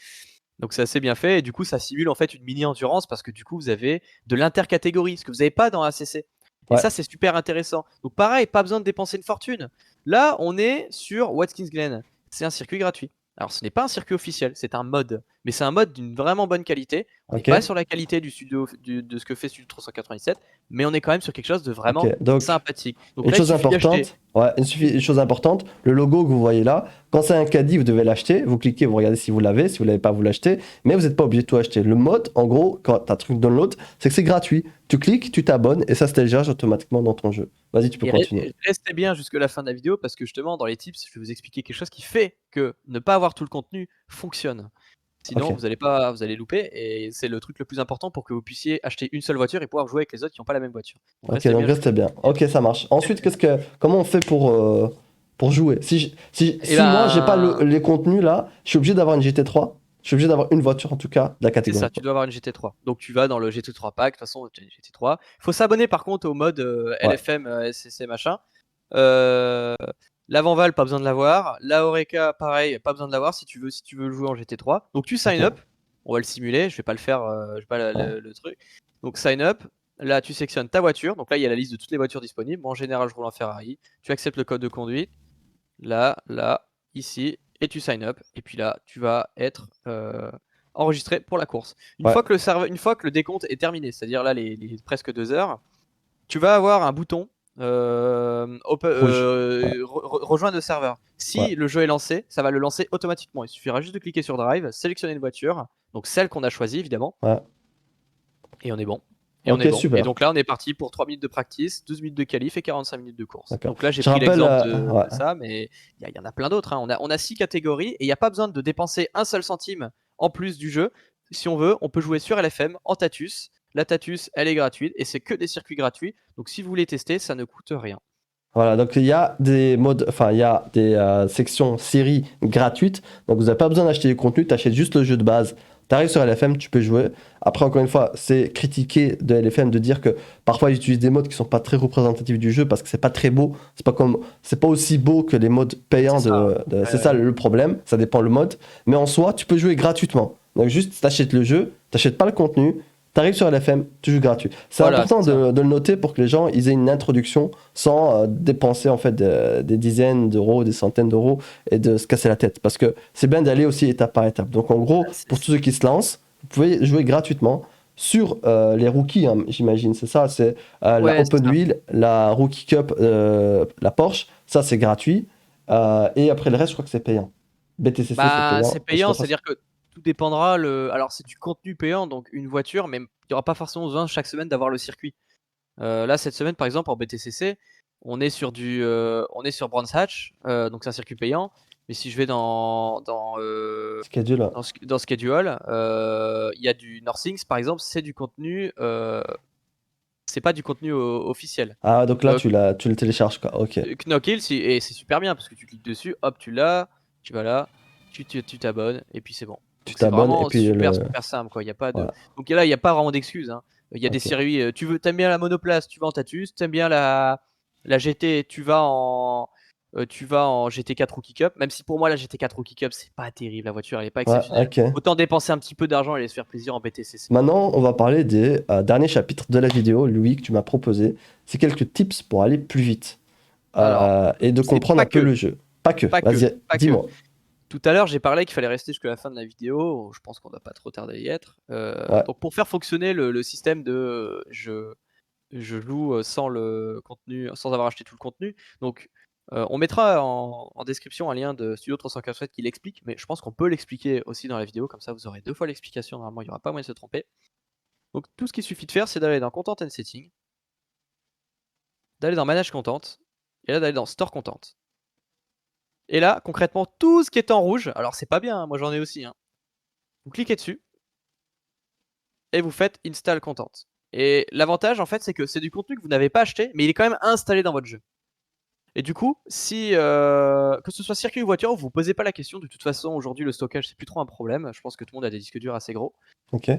Donc, c'est assez bien fait. Et du coup, ça simule en fait une mini endurance parce que du coup, vous avez de l'intercatégorie, ce que vous n'avez pas dans ACC. Et Ouais. ça, c'est super intéressant. Donc, pareil, pas besoin de dépenser une fortune. Là, on est sur Watkins Glen. C'est un circuit gratuit. Alors, ce n'est pas un circuit officiel, c'est un mode. mais c'est un mode d'une vraiment bonne qualité. On n'est Ok. pas sur la qualité du studio, de ce que fait Studio 397, mais on est quand même sur quelque chose de vraiment Ok. Donc, sympathique. Donc une là, il chose suffit d'acheter. importante, ouais, une chose importante, le logo que vous voyez là, quand c'est un caddie, vous devez l'acheter. Vous cliquez, vous regardez si vous l'avez. Si vous l'avez pas, vous l'achetez. Mais vous n'êtes pas obligé de tout acheter. Le mode, en gros, quand tu as un truc download, c'est que c'est gratuit. Tu cliques, tu t'abonnes et ça se télécharge automatiquement dans ton jeu. Vas-y, tu peux Et continuer. restez bien jusque la fin de la vidéo parce que justement, dans les tips, je vais vous expliquer quelque chose qui fait que ne pas avoir tout le contenu fonctionne. Sinon, Ok. vous allez louper et c'est le truc le plus important pour que vous puissiez acheter une seule voiture et pouvoir jouer avec les autres qui n'ont pas la même voiture. Donc Ok, restez donc bien jusqu'à restez la bien. fin de la Ok, vidéo. ça marche. Ensuite, comment on fait pour jouer? Et Si moi, j'ai pas ben, les contenus là, je suis obligé d'avoir une GT3. Je suis obligé d'avoir une voiture en tout cas de la c'est catégorie. ça, tu dois avoir une GT3. Donc tu vas dans le GT3 pack, de toute façon, tu as une GT3. Il faut s'abonner par contre au mode Ouais. LFM, SCC, machin. Euh, L'avant-val, pas besoin de l'avoir. La Oreca, pareil, pas besoin de l'avoir si tu veux jouer en GT3. Donc tu sign up. Ok. On va le simuler. Je vais pas le faire, je vais pas Ouais. le truc. Donc sign up. Là, tu sélectionnes ta voiture. Donc là, il y a la liste de toutes les voitures disponibles. En général, je roule en Ferrari. Tu acceptes le code de conduite. Là, ici. Et tu sign up. Et puis là, tu vas être enregistré pour la course. Ouais. Une fois que le décompte est terminé, c'est-à-dire là, les presque 2 heures, tu vas avoir un bouton Rouge. Ouais. rejoindre le serveur. Ouais. Si le jeu est lancé, ça va le lancer automatiquement. Il suffira juste de cliquer sur Drive, sélectionner une voiture, donc celle qu'on a choisie évidemment, Ouais. et on est bon. Et on est Ok, bon. Et super. donc là, on est parti pour 3 minutes de practice, 12 minutes de qualif et 45 minutes de course. D'accord. Donc là, j'ai Je pris rappelle. l'exemple Ouais. de ça, mais il y en a plein d'autres, hein. On a 6 catégories et il n'y a pas besoin de dépenser un seul centime en plus du jeu. Si on veut, on peut jouer sur LFM en Tatus. La Tatus, elle est gratuite et c'est que des circuits gratuits. Donc si vous voulez tester, ça ne coûte rien. Voilà, donc il y a des modes, enfin il y a des sections séries gratuites, donc vous n'avez pas besoin d'acheter du contenu, tu achètes juste le jeu de base. Tu arrives sur LFM, tu peux jouer. Après, encore une fois, c'est critiqué de LFM de dire que parfois ils utilisent des modes qui sont pas très représentatifs du jeu parce que c'est pas très beau, c'est pas aussi beau que les modes C'est payants ça. c'est ça le problème, ça dépend le mode. Mais en soi, tu peux jouer gratuitement. Donc juste, t'achètes le jeu, t'achètes pas le contenu, t'arrives sur LFM, tu joues gratuit. C'est Voilà, important c'est ça. de le noter pour que les gens ils aient une introduction sans dépenser en fait des dizaines d'euros, des centaines d'euros et de se casser la tête. Parce que c'est bien d'aller aussi étape par étape. Donc en gros, Ah, pour tous ceux qui se lancent, vous pouvez jouer gratuitement sur les rookies, hein, j'imagine. C'est ça, c'est la Ouais, c'est Open ça. Wheel, la Rookie Cup, la Porsche. Ça, c'est gratuit. Et après le reste, je crois que c'est payant. BTCC, c'est Bah, c'est payant. Et je payant, crois pas. c'est-à-dire que tout dépendra. Alors, c'est du contenu payant, donc une voiture, mais il n'y aura pas forcément besoin chaque semaine d'avoir le circuit. Là, cette semaine, par exemple, en BTCC, on est sur Brands Hatch, donc c'est un circuit payant. Mais si je vais Schedule. dans Schedule, il y a du Northings, par exemple, c'est du contenu, c'est pas du contenu officiel. Ah, donc là, Euh, tu le télécharges, quoi. Ok. Knockhill, et c'est super bien parce que tu cliques dessus, hop, tu l'as, tu vas là, tu t'abonnes et puis c'est bon. Tu Donc c'est t'abonnes et vraiment puis super simple quoi. Il y a pas de voilà. Donc là il y a pas vraiment d'excuses, hein. Il y a des Ok. séries. T'aimes bien la monoplace, tu vas en Tatus. T'aimes bien la GT, tu vas en GT4 Rookie Cup. Même si pour moi la GT4 Rookie Cup c'est pas terrible, la voiture elle est pas Ouais, exceptionnelle. ok. Autant dépenser un petit peu d'argent et aller se faire plaisir en BTCC. Maintenant, on va parler des derniers chapitres de la vidéo, Louis, que tu m'as proposé. C'est quelques tips pour aller plus vite Alors et de c'est comprendre un peu le jeu. Pas que. pas que, Vas-y, pas que. dis-moi. Tout à l'heure, j'ai parlé qu'il fallait rester jusqu'à la fin de la vidéo. Je pense qu'on doit pas trop tarder à y être. Ouais. Donc, pour faire fonctionner le système de je joue sans le contenu, sans avoir acheté tout le contenu. Donc, on mettra en description un lien de Studio 347 qui l'explique, mais je pense qu'on peut l'expliquer aussi dans la vidéo. Comme ça, vous aurez 2 fois l'explication. Normalement, il n'y aura pas moyen de se tromper. Donc, tout ce qu'il suffit de faire, c'est d'aller dans Content and Setting, d'aller dans Manage Content, et là d'aller dans Store Content. Et là, concrètement, tout ce qui est en rouge, alors c'est pas bien, hein, moi j'en ai aussi, hein. Vous cliquez dessus et vous faites Install Content. Et l'avantage en fait c'est que c'est du contenu que vous n'avez pas acheté, mais il est quand même installé dans votre jeu. Et du coup, si que ce soit circuit ou voiture, vous vous posez pas la question. De toute façon, aujourd'hui le stockage c'est plus trop un problème. Je pense que tout le monde a des disques durs assez gros. Ok.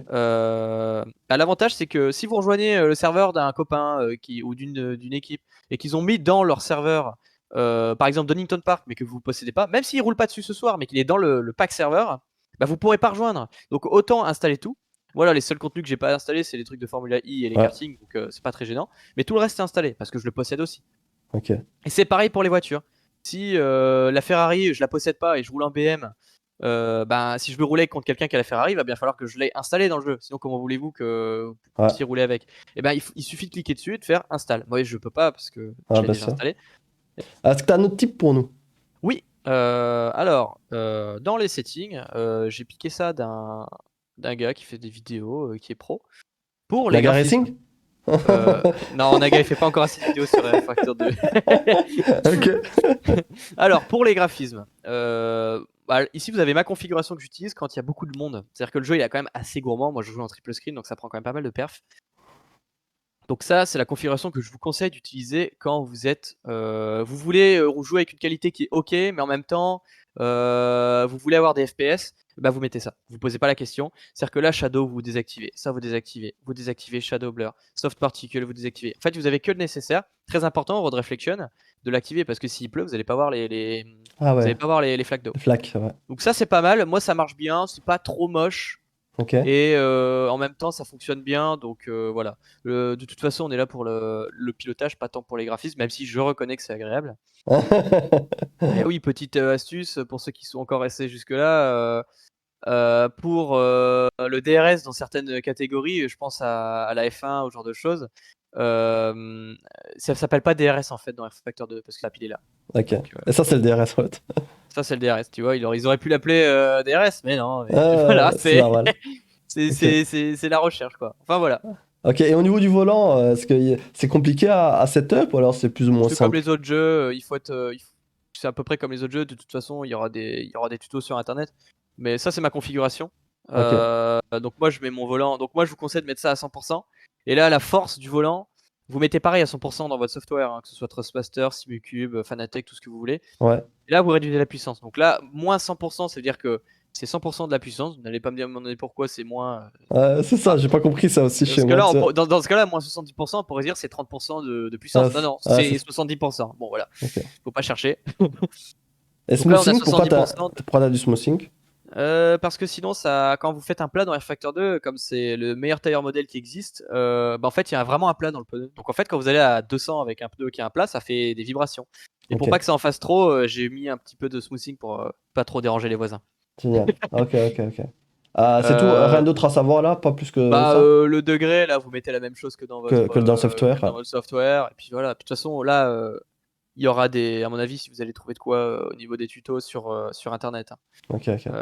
L'avantage c'est que si vous rejoignez le serveur d'un copain ou d'une équipe et qu'ils ont mis dans leur serveur par exemple Donington Park, mais que vous ne possédez pas, même s'il roule pas dessus ce soir, mais qu'il est dans le pack serveur, bah vous pourrez pas rejoindre. Donc autant installer tout. Voilà, les seuls contenus que j'ai pas installés, c'est les trucs de Formula I et les Ouais. karting, donc c'est pas très gênant. Mais tout le reste est installé parce que je le possède aussi. Ok. Et c'est pareil pour les voitures. Si la Ferrari, je la possède pas et je roule un BM ben, si je veux rouler contre quelqu'un qui a la Ferrari, il va bien falloir que je l'ai installé dans le jeu. Sinon, comment voulez-vous que vous Ouais, puissiez rouler avec? Et ben, il suffit de cliquer dessus et de faire install. Moi, je peux pas parce que je ouais, l'ai bien déjà sûr. installé. Est-ce que tu as un autre type pour nous? Oui, alors, dans les settings, j'ai piqué ça d'un gars qui fait des vidéos, qui est pro. Pour les Naga graphismes. Racing? Non, Naga, il fait pas encore assez de vidéos sur R-Factor 2. Ok. Alors, pour les graphismes, bah, ici, vous avez ma configuration que j'utilise quand il y a beaucoup de monde. C'est-à-dire que le jeu, il est quand même assez gourmand. Moi, je joue en triple screen, donc ça prend quand même pas mal de perf. Donc ça, c'est la configuration que je vous conseille d'utiliser quand vous êtes, vous voulez jouer avec une qualité qui est OK, mais en même temps, vous voulez avoir des FPS, bah vous mettez ça. Vous posez pas la question. C'est-à-dire que là, Shadow, vous désactivez. Ça, vous désactivez Shadow Blur. Soft Particle, vous désactivez. En fait, vous avez que le nécessaire. Très important, Road Reflection, de l'activer parce que s'il pleut, vous n'allez pas voir Ah vous ouais, allez pas voir les flaques d'eau. Flac, ouais. Donc ça, c'est pas mal. Moi, ça marche bien. C'est pas trop moche. Ok. Et en même temps, ça fonctionne bien. Donc voilà. De toute façon, on est là pour le pilotage, pas tant pour les graphismes, même si je reconnais que c'est agréable. Et oui, petite astuce pour ceux qui sont encore restés jusque-là. Pour le DRS dans certaines catégories, je pense à la F1, au genre de choses. Ça s'appelle pas DRS en fait dans R-Factor 2 parce que la pile est là. Ok. Donc, Et ça, c'est le DRS, ouais. ça, c'est le DRS. Tu vois, ils auraient pu l'appeler DRS, mais non. Mais Ah, voilà, c'est normal. Ok. c'est la recherche quoi. Enfin voilà. Ok, et au niveau du volant, est-ce que c'est compliqué à setup ou alors c'est plus ou moins C'est comme simple? les autres jeux, c'est à peu près comme les autres jeux. De toute façon, il y aura des tutos sur internet. Mais ça, c'est ma configuration. Ok, Donc moi, je mets mon volant. Donc moi, je vous conseille de mettre ça à 100%. Et là, la force du volant, vous mettez pareil à 100% dans votre software, hein, que ce soit Thrustmaster, Simucube, Fanatec, tout ce que vous voulez. ouais. Et là, vous réduisez la puissance. Donc là, moins 100%, ça veut dire que c'est 100% de la puissance. Vous n'allez pas me demander pourquoi c'est moins. C'est ça, j'ai pas compris ça aussi chez Parce que moi, là, tu sais. dans ce cas-là, moins 70%, on pourrait dire c'est 30% de Ah, puissance. Non, non, ah, c'est 70%. Bon, voilà, ok. faut pas chercher. Et Donc là, on a smoothing, pourquoi 70%. pourquoi t'as du smoothing? Parce que sinon, ça, quand vous faites un plat dans R-Factor 2, comme c'est le meilleur tailleur modèle qui existe, bah en fait, il y a vraiment un plat dans le pneu. Donc en fait, quand vous allez à 200 avec un pneu qui a un plat, ça fait des vibrations. Et pour Ok, pas que ça en fasse trop, j'ai mis un petit peu de smoothing pour pas trop déranger les voisins. génial. Ok, ok, ok. C'est tout, rien Euh, d'autre à savoir là, pas plus que Bah, ça, le degré, là, vous mettez la même chose que dans le que dans software. votre software. Et puis voilà. Puis de toute façon, là, il y aura à mon avis, si vous allez trouver de quoi au niveau des tutos sur Internet, hein. Ok, ok.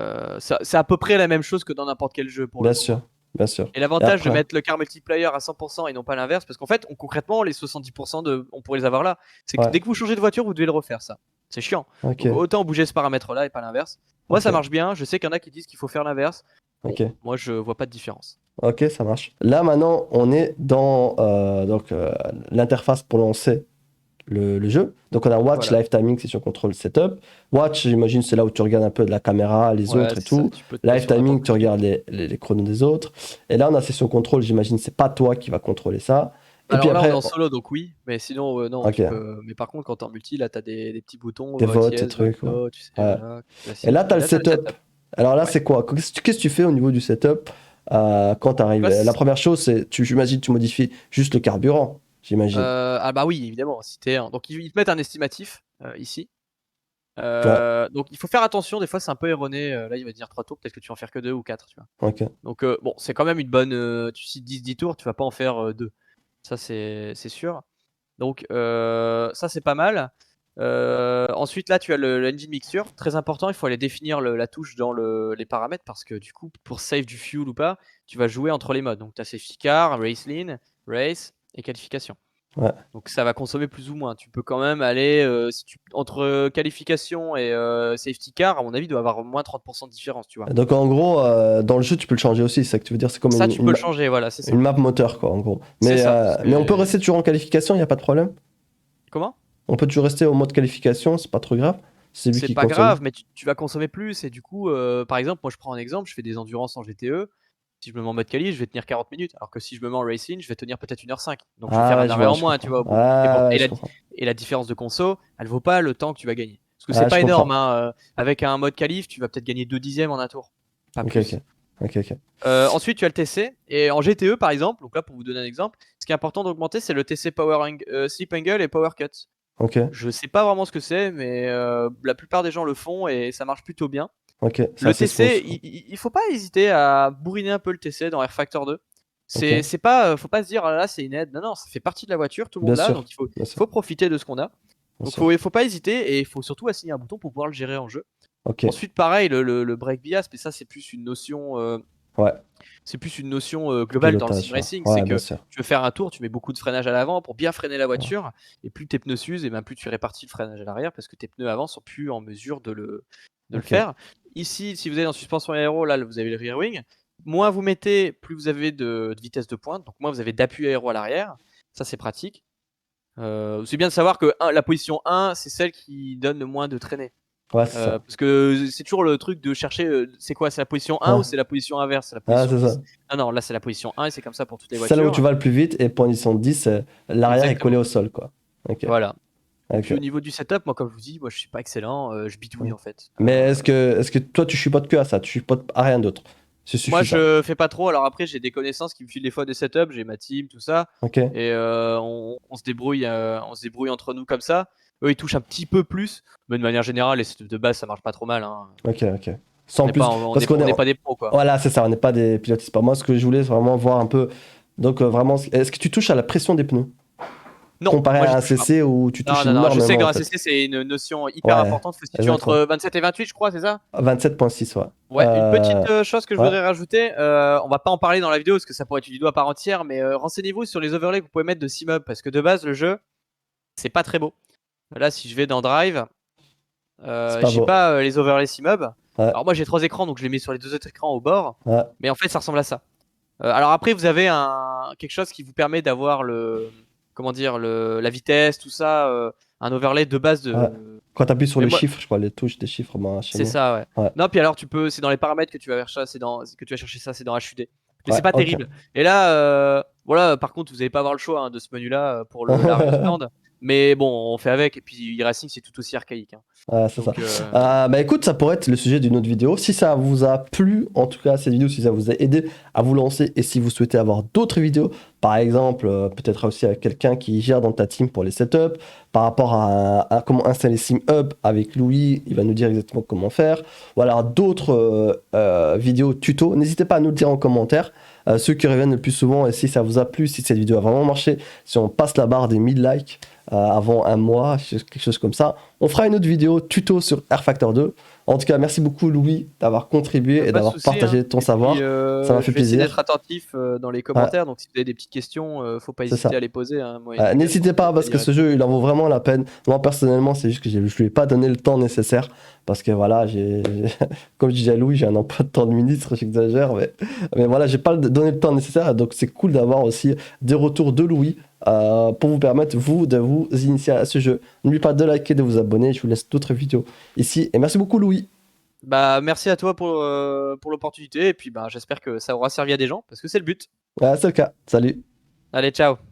C'est à peu près la même chose que dans n'importe quel jeu pour le Bien coup, hein. sûr, bien sûr. Et Et l'avantage de après, mettre le car multiplayer à 100% et non pas l'inverse, parce qu'en fait, concrètement, les 70% on pourrait les avoir là. C'est que ouais, dès que vous changez de voiture, vous devez le refaire, ça. C'est chiant. ok, Donc autant bouger ce paramètre-là et pas l'inverse. Moi, ça ok, marche bien. Je sais qu'il y en a qui disent qu'il faut faire l'inverse. Bon, ok. moi, je vois pas de différence. Ok, ça marche. Là maintenant, on est dans l'interface pour lancer le jeu. Donc on a Watch, Voilà. Live Timing, session control, setup. Watch, j'imagine, c'est là où tu regardes un peu de la caméra, les Ouais, autres et c'est ça. tout. Tu peux te mettre Live sur Timing, n'importe tu quoi d'autre. regardes les chronos des autres. Et là, on a session control, j'imagine, c'est pas toi qui va contrôler ça. Et puis Alors là, on est après, en solo, donc oui. Mais sinon, non, tu ok, peux. Mais par contre, quand t'es en multi, là, t'as des petits boutons, des vote votes, des yes, vote trucs, ouais. no, tu sais, Ouais. voilà, Et là, classique. tu as Et le là, t'as le setup. setup. Alors là, Ouais. c'est quoi? Qu'est-ce que tu fais au niveau du setup quand tu arrives? Bah, La première chose, c'est, j'imagine, tu modifies juste le carburant, j'imagine. ah bah oui, évidemment, si t'es donc ils te mettent un estimatif ici. Ouais, Donc il faut faire attention, des fois c'est un peu erroné. Là, il va dire 3 tours, peut-être que tu vas en faire que 2 ou 4, tu vois. ok. Donc bon, c'est quand même une bonne. Tu cites 10 tours, tu vas pas en faire 2. Ça, c'est sûr. Donc ça, c'est pas mal. Ensuite, là, tu as le engine mixture. Très important, il faut aller définir la touche dans les paramètres parce que du coup, pour save du fuel ou pas, tu vas jouer entre les modes. Donc tu as safety car, race lean, race et qualification. Ouais. Donc ça va consommer plus ou moins. Tu peux quand même aller, entre qualification et safety car, à mon avis, il doit y avoir au moins 30% de différence, tu vois. Donc en gros, dans le jeu, tu peux le changer aussi, c'est ça que tu veux dire, c'est comme Ça, tu peux le changer, voilà, c'est une ça. map moteur, quoi, en gros. C'est ça. Mais on peut rester toujours en qualification, il n'y a pas de problème. Comment? On peut toujours rester au mode qualification, c'est pas trop grave. C'est lui C'est qui pas consomme. grave, mais tu vas consommer plus. Et du coup, par exemple, moi je prends un exemple, je fais des endurances en GTE. Si je me mets en mode quali, je vais tenir 40 minutes. Alors que si je me mets en racing, je vais tenir peut-être 1h05. Donc je vais Ah faire ouais, un arrêt en je moins, tu comprends. vois, au bout. Ah ouais, je comprends. Et la différence de conso, elle vaut pas le temps que tu vas gagner. Parce que c'est Ah, je pas énorme, comprends. hein. Avec un mode qualif, tu vas peut-être gagner 2 dixièmes en un tour. Pas Ok, plus. ok. Ok, ok. Ensuite, tu as le TC. Et en GTE, par exemple, donc là, pour vous donner un exemple, ce qui est important d'augmenter, c'est le TC Sleep Angle et Power Cut. Ok. Je sais pas vraiment ce que c'est, mais la plupart des gens le font et ça marche plutôt bien. Ok, c'est Le assez smooth. TC, il faut pas hésiter à bourriner un peu le TC dans Air Factor 2. Ok, C'est pas, faut pas se dire, ah là là, c'est une aide. Non, non, ça fait partie de la voiture, tout le bien monde l'a, sûr, donc bien sûr, faut profiter de ce qu'on a. bien Donc sûr. il faut pas hésiter et il faut surtout assigner un bouton pour pouvoir le gérer en jeu. Ok, Ensuite, pareil, le break bias, mais ça ouais, c'est plus une notion globale dans le sim pilotage, ouais, racing. C'est ouais, bien que sûr. tu veux faire un tour, tu mets beaucoup de freinage à l'avant pour bien freiner la Ouais. voiture, et plus tes pneus s'usent, et ben plus tu répartis le freinage à l'arrière parce que tes pneus avant sont plus en mesure de le Ok, faire. Ici, si vous êtes en suspension aéro, là vous avez le rear wing. Moins vous mettez, plus vous avez de vitesse de pointe, donc moins vous avez d'appui aéro à l'arrière. Ça, c'est pratique. C'est bien de savoir que la position 1, c'est celle qui donne le moins de traînée. ouais, c'est ça. Parce que c'est toujours le truc de chercher, c'est quoi? C'est la position 1 ou Ouais, c'est la position inverse? C'est la ouais, position c'est 10? ça. Ah non, là c'est la position 1 et c'est comme ça pour toutes les C'est là où tu voitures. vas le plus vite et position 10, l'arrière est collé Exactement, au sol, quoi. Ok, voilà. Et puis ok. au niveau du setup, moi comme je vous dis, moi je suis pas excellent, je bidouille Ouais. en fait. Mais est-ce que toi, tu chipotes que à ça? Tu chipotes à rien d'autre? C'est Moi suffisant. je fais pas trop, alors après j'ai des connaissances qui me filent des fois des setups, j'ai ma team, tout ça, Ok, et on se débrouille entre nous comme ça. Eux ils touchent un petit peu plus, mais de manière générale les setups de base ça marche pas trop mal, hein. ok, ok. Sans plus, parce qu'on On est. n'est pas des pros quoi. Voilà, c'est ça, on n'est pas des pilotes experts. Moi, ce que je voulais, c'est vraiment voir un peu. Donc, vraiment, est-ce que tu touches à la pression des pneus? Non, Comparé moi à j'y un touche pas. CC où tu Non, touches non, non, je sais que énormément, dans en un fait. CC, c'est une notion hyper Ouais, importante. Faut se situer exactement. entre 27 et 28, je crois, c'est ça? 27,6, ouais. Ouais, une petite chose que je Ouais, voudrais rajouter, on va pas en parler dans la vidéo parce que ça pourrait être une vidéo à part entière, mais renseignez-vous sur les overlays que vous pouvez mettre de Simub parce que de base, le jeu, c'est pas très beau. Là, si je vais dans Drive, c'est pas j'ai beau. pas les overlays Simub. Ouais, Alors moi, j'ai 3 écrans, donc je les mets sur les 2 autres écrans au bord, ouais, mais en fait, ça ressemble à ça. Alors après, vous avez quelque chose qui vous permet d'avoir comment dire, la vitesse, tout ça, un overlay de base ouais. de. Quand tu appuies sur Mais les moi, chiffres, je crois, les touches des chiffres c'est mentionnés. ça, ouais. Ouais, Non, puis alors c'est dans les paramètres que tu vas chercher, ça, c'est dans HUD. Mais c'est ouais, pas ok. terrible. Et là, voilà, par contre, vous n'allez pas avoir le choix hein, de ce menu-là pour l'arrière stand. Mais bon, on fait avec. Et puis e-racing, c'est tout aussi archaïque, hein. Ouais, c'est ça. Donc, Bah écoute, ça pourrait être le sujet d'une autre vidéo. Si ça vous a plu, en tout cas cette vidéo, si ça vous a aidé à vous lancer et si vous souhaitez avoir d'autres vidéos, par exemple, peut-être aussi avec quelqu'un qui gère dans ta team pour les setups, par rapport à comment installer SimHub avec Louis, il va nous dire exactement comment faire, ou alors d'autres vidéos tuto, n'hésitez pas à nous le dire en commentaire. Ceux qui reviennent le plus souvent, et si ça vous a plu, si cette vidéo a vraiment marché, si on passe la barre des 1000 likes avant un mois, quelque chose comme ça, on fera une autre vidéo tuto sur Air Factor 2. En tout cas, merci beaucoup Louis d'avoir contribué et pas de d'avoir souci, hein. partagé ton Et puis, savoir. Ça m'a fait je vais essayer plaisir. d'être attentif dans les Ouais, commentaires. Donc, si vous avez des petites questions, faut pas c'est hésiter à ça. les poser, hein. Moi, il m'engage N'hésitez pas parce d'y que ce répondre. jeu il en vaut vraiment la peine. Moi personnellement, c'est juste que je lui ai pas donné le temps nécessaire parce que voilà, comme je disais à Louis, j'ai un emploi de temps de ministre, j'exagère, mais voilà, j'ai pas donné le temps nécessaire. Donc c'est cool d'avoir aussi des retours de Louis pour vous permettre vous de vous initier à ce jeu. N'oubliez pas de liker, de vous abonner. Je vous laisse d'autres vidéos ici et merci beaucoup Louis. Bah, merci à toi pour l'opportunité. Et puis, bah, j'espère que ça aura servi à des gens parce que c'est le but. C'est le cas. Salut. Allez, ciao.